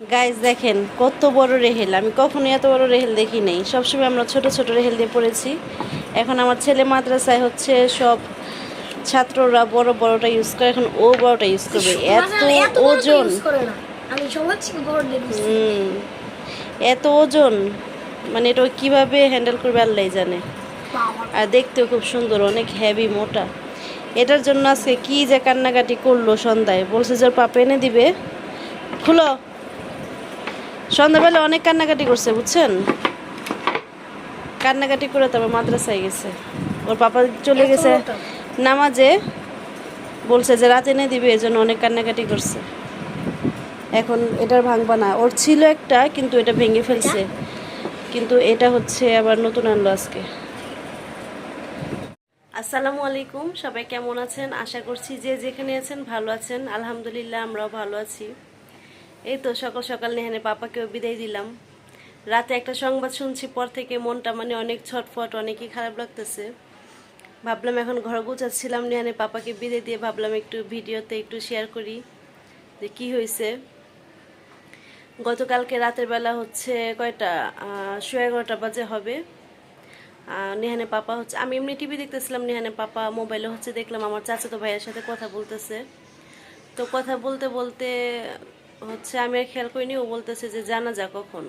Guys দেখেন কত বড় রেহেল, আমি কখনো এত বড় রেহেল দেখি নাই। সবসময় আমরা ছোট ছোট রেহেল দিয়ে পড়েছি। এখন আমার ছেলে মাদ্রাসায় হচ্ছে সব ছাত্ররা বড় বড়টা ইউজ করে, এখন ও বড়টা ইউজ করবে। এত ওজন, এত ওজন, মানে এটা ও কিভাবে হ্যান্ডেল করবে আল্লাহ জানে। আর দেখতেও খুব সুন্দর, অনেক হেভি, মোটা। এটার জন্য আজকে কি যে কান্নাকাটি করলো সন্ধ্যায়, বলছে যে ওর পাপা এনে দিবে। খুলো। সন্ধ্যাবেলা অনেক কান্নাকাটি করছে বুঝছেন, কান্নাকাটি করে তারপর মাদ্রাসায় গেছে। ওর পাপা চলে গেছে নামাজে, বলছে যে রাত এনে দিবে, এজন্য অনেক কান্নাকাটি করছে। এখন এটার ভাঙবা না, ওর ছিল একটা কিন্তু এটা ভেঙে ফেলছে, কিন্তু এটা হচ্ছে আবার নতুন আনলো আজকে। আসসালামু আলাইকুম, সবাই কেমন আছেন? আশা করছি যে যেখানে আছেন ভালো আছেন। আলহামদুলিল্লাহ আমরাও ভালো আছি। এই তো সকাল সকাল নেহানে পাপাকেও বিদায় দিলাম। রাতে একটা সংবাদ শুনছি, পর থেকে মনটা মানে অনেক ছটফট, অনেকই খারাপ লাগতেছে। ভাবলাম এখন ঘর গোছাচ্ছিলাম, নেহানে পাপাকে বিদায় দিয়ে ভাবলাম একটু ভিডিওতে একটু শেয়ার করি যে কি হয়েছে। গতকালকে রাতের বেলা হচ্ছে কয়টা 11:30 বাজে হবে। নেহানে পাপা হচ্ছে, আমি এমনি টিভি দেখতেছিলাম, নেহানে পাপা মোবাইলে হচ্ছে দেখলাম আমার চাচাতো ভাইয়ের সাথে কথা বলতেছে। তো কথা বলতে বলতে হচ্ছে আমি আর খেয়াল করিনি, ও বলতেছে যে জানাজা কখন।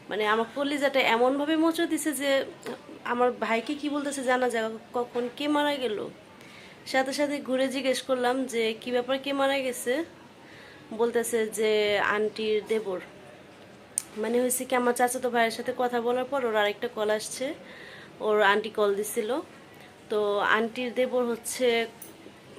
মানে আমার কলিজাটা এমনভাবে মোচড় দিছে যে আমার ভাইকে কি বলতেছে জানাজা কখন, কে মারা গেল। সাথে সাথে ঘুরে জিজ্ঞেস করলাম যে কি ব্যাপার, কে মারা গেছে। বলতেছে যে আন্টির দেবর। মানে হয়েছে কি, আমার চাচাতো ভাইয়ের সাথে কথা বলার পর ওর আরেকটা কল আসছে, ওর আন্টি কল দিছিল। তো আন্টির দেবর হচ্ছে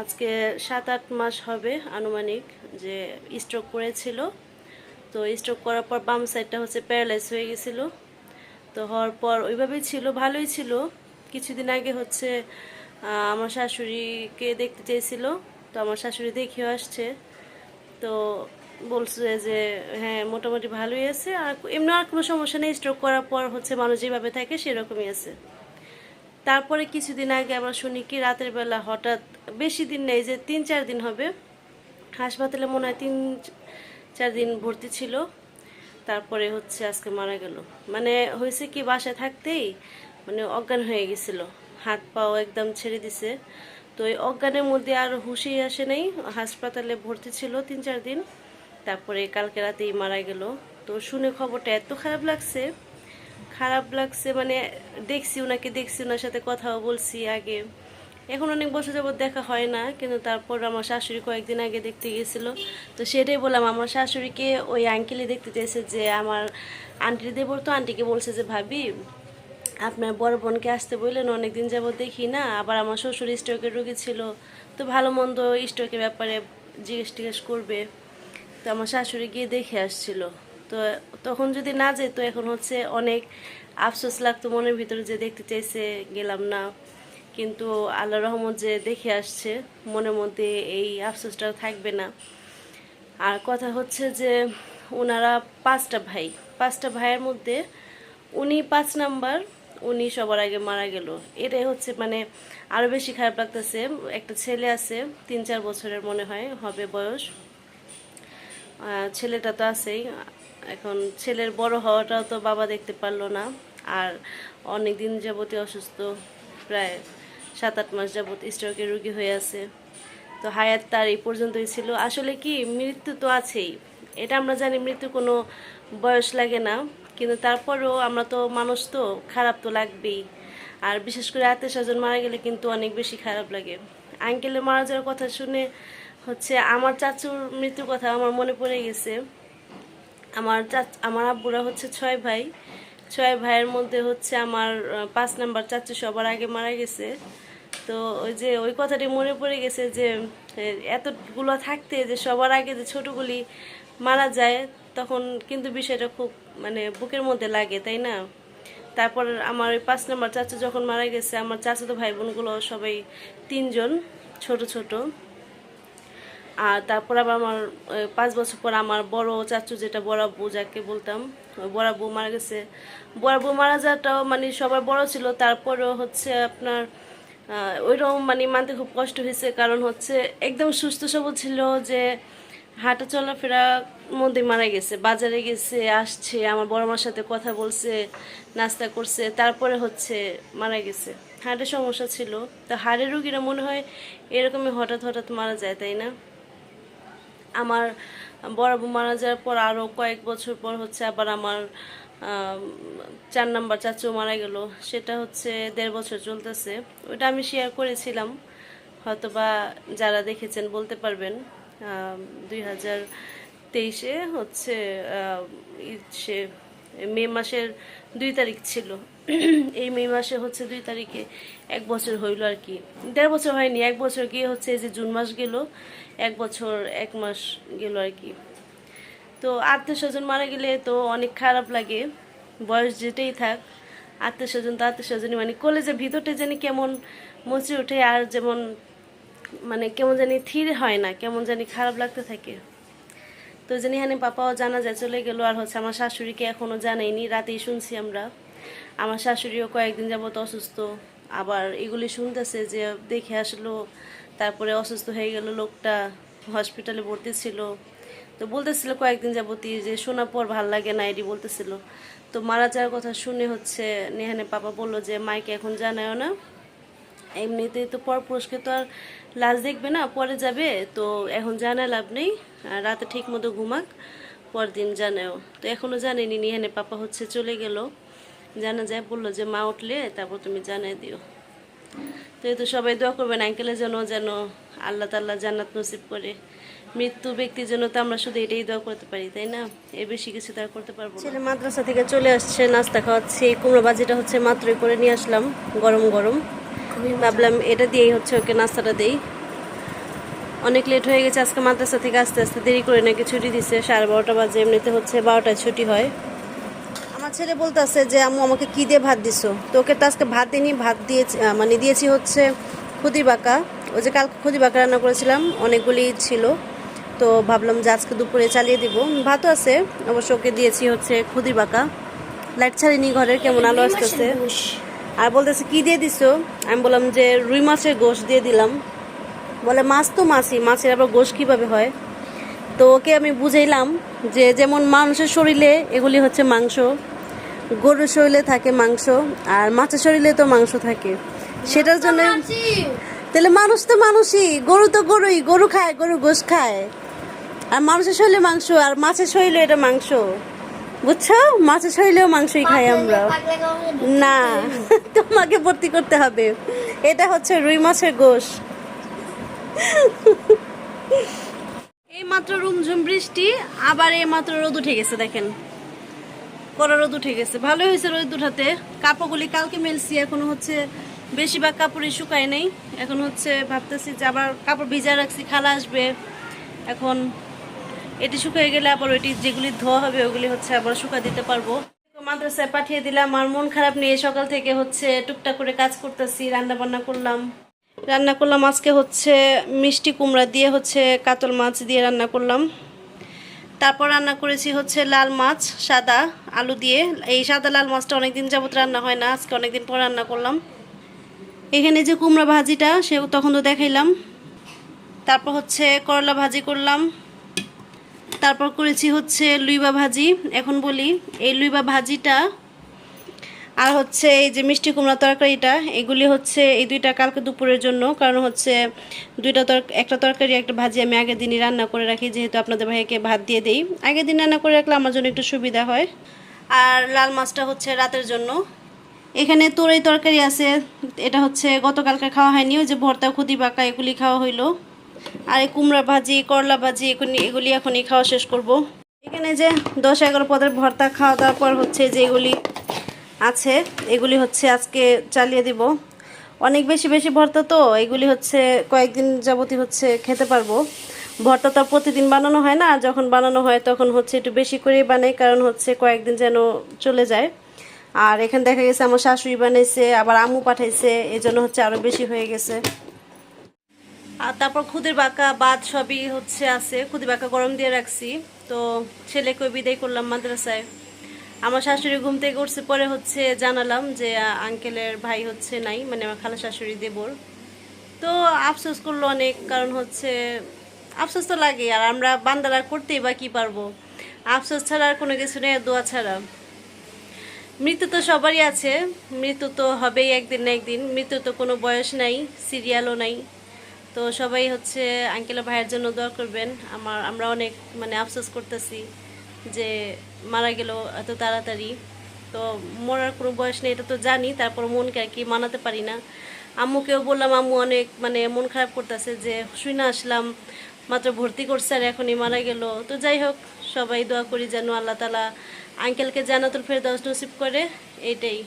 আজকে 7-8 মাস হবে আনুমানিক, যে স্ট্রোক করেছিল। তো স্ট্রোক করার পর বাম সাইডটা হচ্ছে প্যারালাইজ হয়ে গেছিলো। তো হওয়ার পর ওইভাবেই ছিল, ভালোই ছিল। কিছুদিন আগে হচ্ছে আমার শাশুড়িকে দেখতে চেয়েছিল, তো আমার শাশুড়ি দেখেও আসছে। তো বলছে যে হ্যাঁ মোটামুটি ভালোই আছে, আর এমনি আর কোনো সমস্যা নেই। স্ট্রোক করার পর হচ্ছে মানুষ যেভাবে থাকে সেরকমই আছে। তারপরে কিছুদিন আগে আমরা শুনি কি রাতের বেলা হঠাৎ, বেশি দিন নেই, যে 3-4 দিন হবে, হাসপাতালে মনে হয় 3-4 দিন ভর্তি ছিল। তারপরে হচ্ছে আজকে মারা গেল। মানে হয়েছে কি, বাসায় থাকতেই মানে অজ্ঞান হয়ে গেছিল, হাত পাও একদম ছেড়ে দিছে। তো এই অজ্ঞানের মধ্যে আর হুঁশেই আসে নাই, হাসপাতালে ভর্তি ছিল 3-4 দিন। তারপরে কালকে রাতেই মারা গেল। তো শুনে খবরটা এত খারাপ লাগছে, খারাপ লাগছে মানে দেখছি ওনাকে, দেখছি ওনার সাথে কথাও বলছি আগে। এখন অনেক বছর যাবত দেখা হয় না, কিন্তু তারপর আমার শাশুড়ি কয়েকদিন আগে দেখতে গিয়েছিল। তো সেটাই বললাম, আমার শাশুড়িকে ওই আঙ্কেলই দেখতে চেয়েছে, যে আমার আন্টির দেবর। তো আন্টিকে বলছে যে ভাবি আপনার বড় বোনকে আসতে বললেন, অনেকদিন যাবত দেখি না। আবার আমার শ্বশুর স্ট্রোকের রোগী ছিল, তো ভালো মন্দ স্ট্রোকের ব্যাপারে জিজ্ঞেস টিজ্ঞেস করবে। তো আমার শাশুড়ি গিয়ে দেখে আসছিল। তো তখন যদি না যেত, এখন হচ্ছে অনেক আফসোস লাগতো মনের ভিতরে, যে দেখতে চাইছে গেলাম না। কিন্তু আল্লাহ রহমত যে দেখে আসছে, মনের মধ্যে এই আফসোসটাও থাকবে না। আর কথা হচ্ছে যে ওনারা 5টা ভাই, 5টা ভাইয়ের মধ্যে উনি 5 নাম্বার, উনি সবার আগে মারা গেল। এটাই হচ্ছে মানে আরও বেশি খারাপ লাগতেছে। একটা ছেলে আছে 3-4 বছরের মনে হয় হবে বয়স, ছেলেটা তো আছেই। এখন ছেলের বড় হওয়াটাও তো বাবা দেখতে পারলো না। আর অনেক দিন যাবতই অসুস্থ, প্রায় 7-8 মাস যাবত স্ট্রোকের রোগী হয়ে আছে। তো হায়াত তার এই পর্যন্তই ছিল। আসলে কি, মৃত্যু তো আছেই, এটা আমরা জানি, মৃত্যু কোনো বয়স লাগে না। কিন্তু তারপরেও আমরা তো মানুষ, তো খারাপ তো লাগবেই। আর বিশেষ করে আত্মীয় স্বজন মারা গেলে কিন্তু অনেক বেশি খারাপ লাগে। আঙ্কেলের মারা যাওয়ার কথা শুনে হচ্ছে আমার চাচুর মৃত্যুর কথা আমার মনে পড়ে গেছে। আমার আব্বুরা হচ্ছে 6 ভাই, 6 ভাইয়ের মধ্যে হচ্ছে আমার 5 নাম্বার চাচু সবার আগে মারা গেছে। তো ওই যে ওই কথাটি মনে পড়ে গেছে, যে এতগুলো থাকতে যে সবার আগে যে ছোটগুলি মারা যায়, তখন কিন্তু বিষয়টা খুব মানে বুকের মধ্যে লাগে, তাই না? তারপর আমার ওই 5 নাম্বার চাচু যখন মারা গেছে, আমার চাচাতো ভাই বোনগুলো সবাই 3জন, ছোট ছোট। আর তারপর আবার আমার 5 বছর পর আমার বড় চাচু, যেটা বড় আব্বু যাকে বলতাম, ওই বড় আব্বু মারা গেছে। বড় আব্বু মারা যাওয়াটাও মানে সবার বড় ছিল, তারপরেও হচ্ছে আপনার ওইরকম মানে মানতে খুব কষ্ট হয়েছে। কারণ হচ্ছে একদম সুস্থ সবল ছিল, যে হাঁটা চলাফেরা মধ্যে মারা গেছে, বাজারে গেছে, আসছে, আমার বড় মার সাথে কথা বলছে, নাস্তা করছে, তারপরে হচ্ছে মারা গেছে। হার্টের সমস্যা ছিল। তো হার্টের রুগীরা মনে হয় এরকমই হঠাৎ হঠাৎ মারা যায়, তাই না? আমার বড় বউ মারা যাওয়ার পর আরও কয়েক বছর পর হচ্ছে আবার আমার 4 নাম্বার চাচু মারা গেল। সেটা হচ্ছে 1.5 বছর চলতেছে। ওটা আমি শেয়ার করেছিলাম, হয়তোবা যারা দেখেছেন বলতে পারবেন। 2023-এ হচ্ছে সে মে মাসের 2 তারিখ ছিল। এই মে মাসে হচ্ছে 2 তারিখে 1 বছর হইল আর কি। 1.5 বছর হয়নি, 1 বছর গিয়ে হচ্ছে যে জুন মাস গেল, 1 বছর 1 মাস গেল আর কি। তো আত্মীয় স্বজন মারা গেলে তো অনেক খারাপ লাগে, বয়স যেটাই থাক। আত্মীয় স্বজন তো আত্মীয় স্বজনই, মানে কলেজের ভিতরটা জানি কেমন মুচড়ে ওঠে, আর যেমন মানে কেমন জানি থির হয় না, কেমন জানি খারাপ লাগতে থাকে। তো জানি এখানে পাপাও জানা যায় চলে গেল, আর হচ্ছে আমার শাশুড়িকে এখনও জানাইনি, রাতেই শুনছি আমরা। আমার শাশুড়িও কয়েকদিন যাবত অসুস্থ, আবার এগুলি শুনতেছে যে দেখে আসলো, তারপরে অসুস্থ হয়ে গেল লোকটা, হসপিটালে ভর্তি ছিল। তো বলতেছিল কয়েকদিন যাবতই যে শোনার পর ভাল লাগে না, এটি বলতেছিল। তো মারা যাওয়ার কথা শুনে হচ্ছে নেহানে পাপা বললো যে মাইকে এখন জানায়ও না, এমনিতেই তো পরপুরুষকে তো আর লাশ দেখবে না, পরে যাবে, তো এখন জানায় লাভ নেই, রাতে ঠিক মতো ঘুমাক, পরদিন জানাও। তো এখনও জানেনি, নিহানে পাপা হচ্ছে চলে গেল, জানা যায় বললো যে মা উঠলে তারপর তুমি জানাই দিও। তো এই তো সবাই দোয়া করবেন আঙ্কেলের জন্য, যেন আল্লাহ তাল্লাহ জান্নাত নসিব করে। মৃত্যু ব্যক্তির জন্য তো আমরা শুধু এটাই দোয়া করতে পারি, তাই না? এর বেশি কিছু তার করতে পারবো না। ছেলে মাদ্রাসা থেকে চলে আসছে, নাস্তা খাওয়াচ্ছি। কুমড়ো ভাজিটা হচ্ছে মাত্রই করে নিয়ে আসলাম, গরম গরম। ভাবলাম এটা দিয়েই হচ্ছে ওকে নাস্তাটা দেই। অনেক লেট হয়ে গেছে আজকে, মাদ্রাসা থেকে আস্তে আস্তে দেরি করে নাকি ছুটি দিছে, 12:30 বাজে। এমনিতে হচ্ছে 12টায় ছুটি হয়। আমার ছেলে বলতেছে যে আম্মু আমাকে কি দিয়ে ভাত দিছো, তো ওকে তো আজকে ভাত দিইনি, ভাত দিয়েছি মানে দিয়েছি হচ্ছে খুদি বাঁকা। ওই যে কালকে খুদি বাঁকা রান্না করেছিলাম, অনেকগুলি ছিল, তো ভাবলাম যে আজকে দুপুরে চালিয়ে দিব। ভাতও আছে অবশ্য, ওকে দিয়েছি হচ্ছে খুদি বাঁকা। লাইট ছাড়িনি ঘরের, কেমন আলো আসতেছে। আর বলতেছে কি দিয়ে দিছো, আমি বললাম যে রুই মাছের গোশ দিয়ে দিলাম। বলে মাছ তো মাছই, মাছের আবার গোশ কীভাবে হয়? তো ওকে আমি বুঝাইলাম যে যেমন মানুষের শরীরে এগুলি হচ্ছে মাংস, গরুর শরীরে থাকে মাংস, আর মাছের শরীরে তো মাংস থাকে, সেটার জন্য। তাহলে মানুষ তো মানুষই, গরু তো গরুই, গরু খায়, গরু গোশ খায়। আর মানুষের শরীরে মাংস, আর মাছের শরীরে এটা মাংস, বুঝছো? মাছের শরীরেও মাংসই খাই আমরা। না, তোমাকে ভর্তি করতে হবে। এটা হচ্ছে রুই মাছের গোশ। এই মাত্র রুমঝুম বৃষ্টি, আবার এই মাত্র রোদ উঠে গেছে, দেখেন কড়া রোদ উঠে গেছে। ভালো হয়েছে রোদ উঠাতে। কাপড়গুলি কালকে মেলছি, এখনো হচ্ছে বেশিরভাগ কাপড়ই শুকায় নেই। এখন হচ্ছে ভাবতেছি যে আবার কাপড় ভিজা রাখছি, খালা আসবে, এখন এটি শুকিয়ে গেলে আবার ওইটি যেগুলি ধোয়া হবে ওগুলি হচ্ছে আবার শুকা দিতে পারবো। মাদ্রাসায় পাঠিয়ে দিলাম। আর মন খারাপ নিয়ে সকাল থেকে হচ্ছে টুকটাক করে কাজ করতেছি, রান্না বান্না করলাম। আজকে হচ্ছে মিষ্টি কুমড়া দিয়ে হচ্ছে কাতল মাছ দিয়ে রান্না করলাম। তারপর রান্না করেছি হচ্ছে লাল মাছ সাদা আলু দিয়ে। এই সাদা লাল মাছটা অনেকদিন যাবত রান্না হয় না, আজকে অনেকদিন পর রান্না করলাম। এখানে যে কুমড়া ভাজিটা সে তখন তো দেখাইলাম। তারপর হচ্ছে করলা ভাজি করলাম। তারপর করেছি হচ্ছে লুইবা ভাজি। এখন বলি এই লুইবা ভাজিটা আর হচ্ছে এই যে মিষ্টি কুমড়া তরকারিটা, এগুলি হচ্ছে এই দুইটা কালকে দুপুরের জন্য। কারণ হচ্ছে একটা তরকারি একটা ভাজি আমি আগের দিনই রান্না করে রাখি, যেহেতু আপনাদের ভাইকে ভাত দিয়ে দেই। আগের দিন রান্না করে রাখলে আমার জন্য একটু সুবিধা হয়। আর লাল মাছটা হচ্ছে রাতের জন্য। এখানে তোরই তরকারি আছে, এটা হচ্ছে গতকালকে খাওয়া হয়নি, ওই যে ভর্তা খুদি বাঁকা এগুলি খাওয়া হইলো। আর এই কুমড়া ভাজি করলা ভাজি এগুলি এখনই খাওয়া শেষ করব। এখানে যে 10-11 পদের ভর্তা খাওয়া দাওয়ার পর হচ্ছে যে এগুলি আছে, এগুলি হচ্ছে আজকে চালিয়ে দিব। অনেক বেশি বেশি ভর্তা, তো এগুলি হচ্ছে কয়েকদিন যাবতই হচ্ছে খেতে পারবো। ভর্তা তো প্রতিদিন বানানো হয় না, যখন বানানো হয় তখন হচ্ছে একটু বেশি করেই বানাই, কারণ হচ্ছে কয়েকদিন যেন চলে যায়। আর এখানে দেখা গেছে আমার শাশুড়ি বানাইছে, আবার আম্মু পাঠাইছে, এই জন্য হচ্ছে আরও বেশি হয়ে গেছে। আর তারপর খুদের বাঁকা বাদ সবই হচ্ছে আছে, খুদি বাঁকা গরম দিয়ে রাখছি। তো ছেলেকে বিদায় করলাম মাদ্রাসায়। আমার শাশুড়ি ঘুম থেকে উঠছে, পরে হচ্ছে জানালাম যে আঙ্কেলের ভাই হচ্ছে নাই, মানে আমার খালা শাশুড়ি দেবর। তো আফসোস করলো অনেক, কারণ হচ্ছে আফসোস তো লাগে, আর আমরা বান্দারা করতেই বা কি পারবো, আফসোস ছাড়া আর কোনো কিছু নেই, দোয়া ছাড়া। মৃত্যু তো সবারই আছে, মৃত্যু তো হবেই একদিন না একদিন, মৃত্যু তো কোনো বয়স নাই, সিরিয়ালও নাই। তো সবাই হচ্ছে আঙ্কেল ভাইয়ের জন্য দোয়া করবেন। আমরা অনেক মানে আফসোস করতেছি যে মারা গেল এত তাড়াতাড়ি। তো মরার কোনো বয়স নেই এটা তো জানি, তারপর মনকে আর কি মানাতে পারি না। আম্মুকেও বললাম, আম্মু অনেক মানে মন খারাপ করতেছে যে শুনে আসলাম মাত্র ভর্তি করছে আর এখনই মারা গেল। তো যাই হোক, সবাই দোয়া করি যেন আল্লাহ তাআলা আঙ্কেলকে জান্নাতুল ফেরদাউস নসিব করে, এইটাই।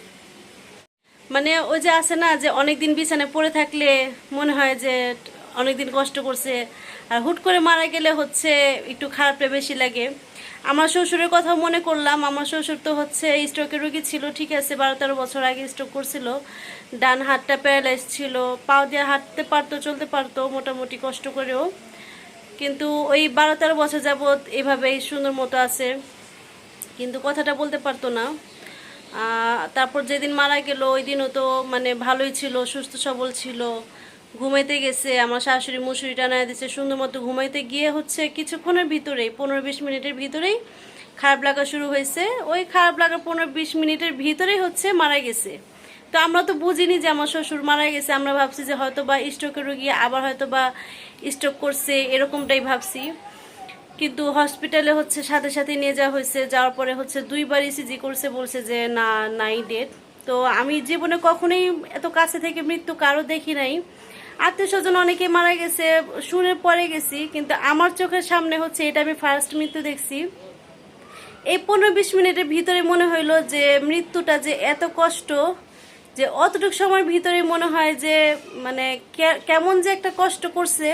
মানে ওই যে আছে না যে অনেকদিন বিছানায় পড়ে থাকলে মনে হয় যে অনেকদিন কষ্ট করছে, আর হুট করে মারা গেলে হচ্ছে একটু খারাপটা বেশি লাগে। আমার শ্বশুরের কথা মনে করলাম, আমার শ্বশুর তো হচ্ছে স্ট্রোকের রোগী ছিল, ঠিক আছে, 12-13 বছর আগে স্ট্রোক করছিল, ডান হাতটা প্যারালাইজ ছিল, পাও দিয়ে হাঁটতে পারতো, চলতে পারতো মোটামুটি কষ্ট করেও, কিন্তু ওই 12-13 বছর যাবৎ এভাবেই সুন্দর মতো আছে, কিন্তু কথাটা বলতে পারতো না। তারপর যেদিন মারা গেল ওই দিনও তো মানে ভালোই ছিল, সুস্থ সবল ছিল, ঘুমাইতে গেছে, আমার শাশুড়ি মুসুরি টানায় দিচ্ছে, সুন্দর মতো ঘুমাইতে গিয়ে হচ্ছে কিছুক্ষণের ভিতরেই 15-20 মিনিটের ভিতরেই খারাপ লাগা শুরু হয়েছে। ওই খারাপ লাগা 15-20 মিনিটের ভিতরেই হচ্ছে মারা গেছে। তো আমরা তো বুঝিনি যে আমার শ্বশুর মারা গেছে, আমরা ভাবছি যে হয়তো বা স্ট্রোকের রোগী, আবার হয়তো বা স্ট্রোক করছে, এরকমটাই ভাবছি। কিন্তু হসপিটালে হচ্ছে সাথে সাথে নিয়ে যাওয়া হয়েছে, যাওয়ার পরে হচ্ছে 2বার ইসিজি করছে, বলছে যে না, নাই ডেট। তো আমি জীবনে কখনোই এত কাছে থেকে মৃত্যু কারো দেখি নাই, আত্মীয় স্বজন অনেকে মারা গেছে শুনে পরে গেছি, কিন্তু আমার চোখের সামনে হচ্ছে এটা আমি ফার্স্ট মৃত্যু দেখছি। এই 15-20 মিনিটের ভিতরে মনে হইলো যে মৃত্যুটা যে এত কষ্ট, যে অতটুকু সময়ের ভিতরে মনে হয় যে মানে কেমন যে একটা কষ্ট করছে,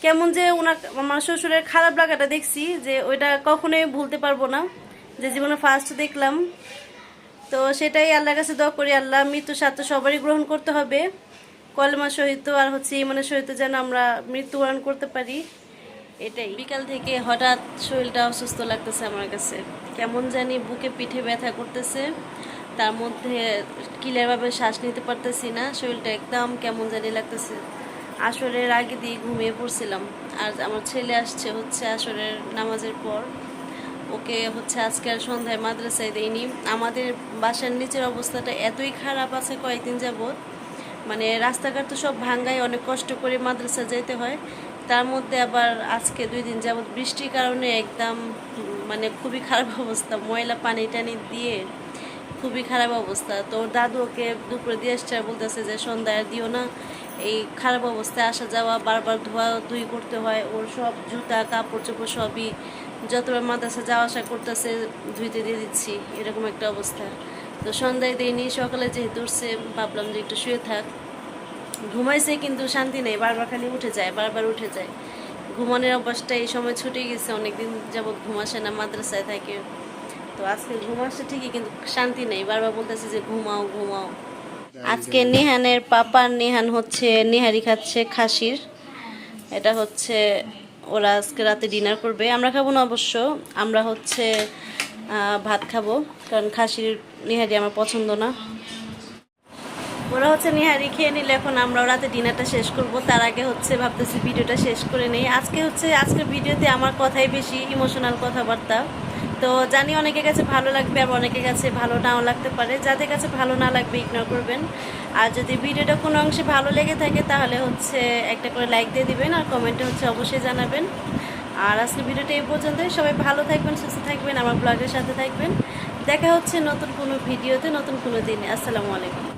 কেমন যে ওনার আমার শ্বশুরের খারাপ লাগাটা দেখছি, যে ওইটা কখনোই ভুলতে পারবো না, যে জীবনে ফার্স্ট দেখলাম। তো সেটাই আল্লাহর কাছে দোয়া করি, আল্লাহ মৃত্যু স্বাদ তো সবারই গ্রহণ করতে হবে, কলেমা সহিত আর হচ্ছে ইমানের সহিত যেন আমরা মৃত্যুবরণ করতে পারি, এটাই। বিকাল থেকে হঠাৎ শরীরটা অসুস্থ লাগতেছে আমার কাছে, কেমন জানি বুকে পিঠে ব্যথা করতেছে, তার মধ্যে ক্লিয়ারভাবে শ্বাস নিতে পারতেছি না, শরীরটা একদম কেমন জানি লাগতেছে। আসরের আগে দিয়ে ঘুমিয়ে পড়ছিলাম, আর আমার ছেলে আসছে হচ্ছে আসরের নামাজের পর, ওকে হচ্ছে আজকে আর সন্ধ্যায় মাদ্রাসায় দেয়নি। আমাদের বাসার নিচের অবস্থাটা এতই খারাপ আছে কয়েকদিন যাবৎ, মানে রাস্তাঘাট তো সব ভাঙ্গায়, অনেক কষ্ট করে মাদ্রাসা যেতে হয়, তার মধ্যে আবার আজকে 2 দিন যাবৎ বৃষ্টির কারণে একদম মানে খুবই খারাপ অবস্থা, ময়লা পানি টানি দিয়ে খুবই খারাপ অবস্থা। তো ওর দাদু ওকে দুপুরে দিয়ে আসছে, বলতেছে যে সন্ধ্যায় দিও না, এই খারাপ অবস্থায় আসা যাওয়া, বারবার ধোয়া ধুই করতে হয়, ওর সব জুতা কাপড় চোপড় সবই যতবার মাদ্রাসা যাওয়া আসা করতেছে ধুইতে দিয়ে দিচ্ছি, এরকম একটা অবস্থা। তো সন্ধ্যায় দিইনি, সকালে যেহেতু উঠছে ভাবলাম যে একটু শুয়ে থাক, ঘুমাইছে কিন্তু শান্তি নেই, বারবার খালি উঠে যায়, বারবার উঠে যায়, ঘুমানোর অভ্যাসটা এই সময় ছুটে গেছে, অনেকদিন যাবৎ ঘুম আসে না, মাদ্রাসায় থাকে। তো আজকে ঘুম আসছে ঠিকই, কিন্তু শান্তি নেই, বারবার বলতেছে যে ঘুমাও ঘুমাও। আজকে নিহানের পাপা, নিহান হচ্ছে নিহারি খাচ্ছে খাসির, এটা হচ্ছে ওরা আজকে রাতে ডিনার করবে, আমরা খাবো না অবশ্য, আমরা হচ্ছে ভাত খাবো, কারণ খাসির নিহারি আমার পছন্দ না। ওরা হচ্ছে নিহারি খেয়ে নিলে এখন আমরা রাতে ডিনারটা শেষ করব, তার আগে হচ্ছে ভাবতেছি ভিডিওটা শেষ করে নেই। আজকের ভিডিওতে আমার কথাই বেশি ইমোশনাল কথাবার্তা, তো জানি অনেকের কাছে ভালো লাগবে, আর অনেকের কাছে ভালো নাও লাগতে পারে, যাদের কাছে ভালো না লাগবে ইগনোর করবেন। আর যদি ভিডিওটা কোনো অংশে ভালো লেগে থাকে তাহলে হচ্ছে একটা করে লাইক দিয়ে দিবেন, আর কমেন্টে হচ্ছে অবশ্যই জানাবেন। আর আজকে ভিডিওটা এই পর্যন্তই, সবাই ভালো থাকবেন, সুস্থ থাকবেন, আমার ব্লগের সাথে থাকবেন। দেখা হচ্ছে নতুন কোনো ভিডিওতে, নতুন কোনো দিনে। আসসালামু আলাইকুম।